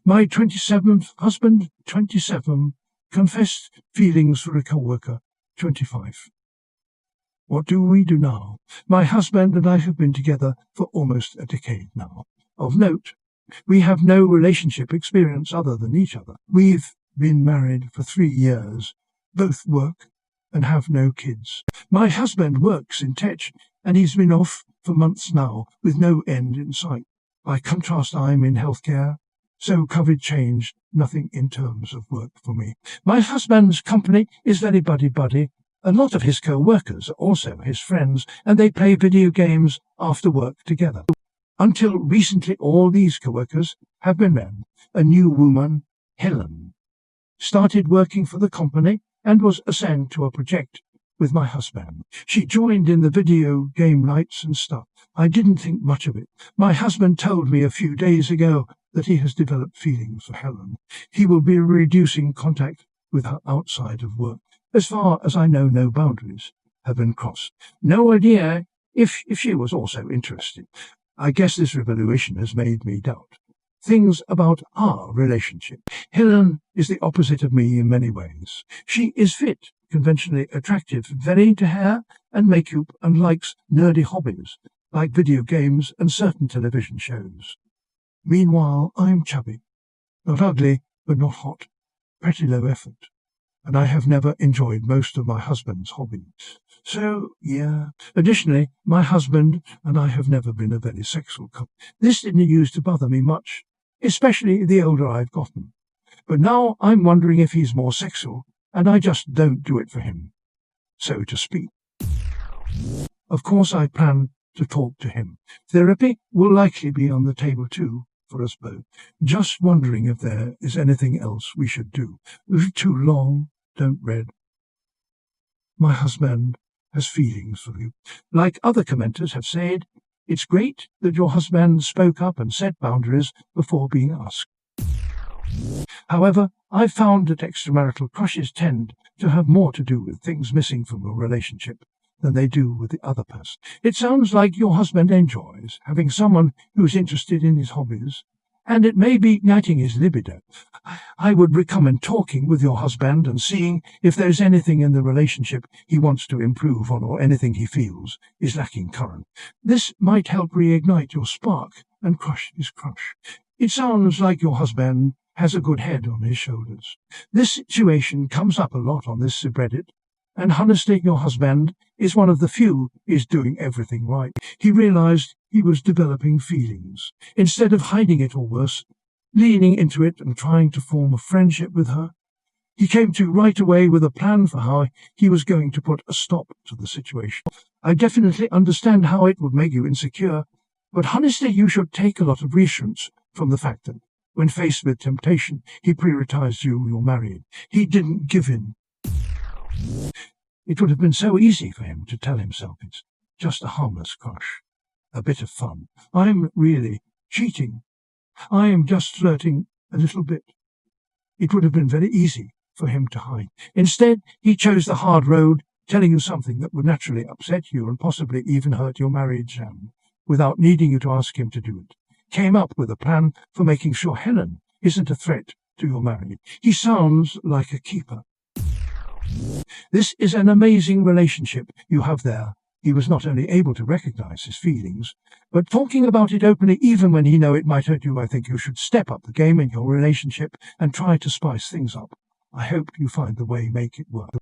My 27th husband, 27, confessed feelings for a coworker, 25. What do we do now? My husband and I have been together for almost a decade now. Of note, we have no relationship experience other than each other. We've been married for 3 years, both work and have no kids. My husband works in tech, and he's been off for months now with no end in sight. By contrast, I'm in healthcare, so COVID changed nothing in terms of work for me. My husband's company is very buddy-buddy. A lot of his co-workers are also his friends, and they play video games after work together. Until recently, all these co-workers have been men. A new woman, Helen, started working for the company and was assigned to a project with my husband. She joined in the video game nights and stuff. I didn't think much of it. My husband told me a few days ago that he has developed feelings for Helen. He will be reducing contact with her outside of work. As far as I know, no boundaries have been crossed. No idea if she was also interested. I guess this revaluation has made me doubt things about our relationship. Helen is the opposite of me in many ways. She is fit, conventionally attractive, very into hair and makeup, and likes nerdy hobbies like video games and certain television shows. Meanwhile, I'm chubby, not ugly, but not hot, pretty low effort, and I have never enjoyed most of my husband's hobbies. So, yeah. Additionally, my husband and I have never been a very sexual couple. This didn't used to bother me much, especially the older I've gotten. But now I'm wondering if he's more sexual, and I just don't do it for him, so to speak. Of course, I plan to talk to him. Therapy will likely be on the table too, for us both. Just wondering if there is anything else we should do. Too long, don't read. My husband has feelings for you. Like other commenters have said, it's great that your husband spoke up and set boundaries before being asked. However, I've found that extramarital crushes tend to have more to do with things missing from a relationship than they do with the other person. It sounds like your husband enjoys having someone who's interested in his hobbies, and it may be igniting his libido. I would recommend talking with your husband and seeing if there's anything in the relationship he wants to improve on or anything he feels is lacking current. This might help reignite your spark and crush his crush. It sounds like your husband has a good head on his shoulders. This situation comes up a lot on this subreddit, and honestly, your husband is one of the few is doing everything right. He realized he was developing feelings. Instead of hiding it or worse, leaning into it and trying to form a friendship with her, he came to right away with a plan for how he was going to put a stop to the situation. I definitely understand how it would make you insecure, but honestly, you should take a lot of reassurance from the fact that when faced with temptation, he prioritized you. You're married. He didn't give in. It would have been so easy for him to tell himself it's just a harmless crush, a bit of fun. I'm really cheating. I am just flirting a little bit. It would have been very easy for him to hide. Instead, he chose the hard road, telling you something that would naturally upset you and possibly even hurt your marriage, and without needing you to ask him to do it, came up with a plan for making sure Helen isn't a threat to your marriage. He sounds like a keeper. This is an amazing relationship you have there. He was not only able to recognize his feelings, but talking about it openly even when he knows it might hurt you. I think you should step up the game in your relationship and try to spice things up. I hope you find the way, make it work.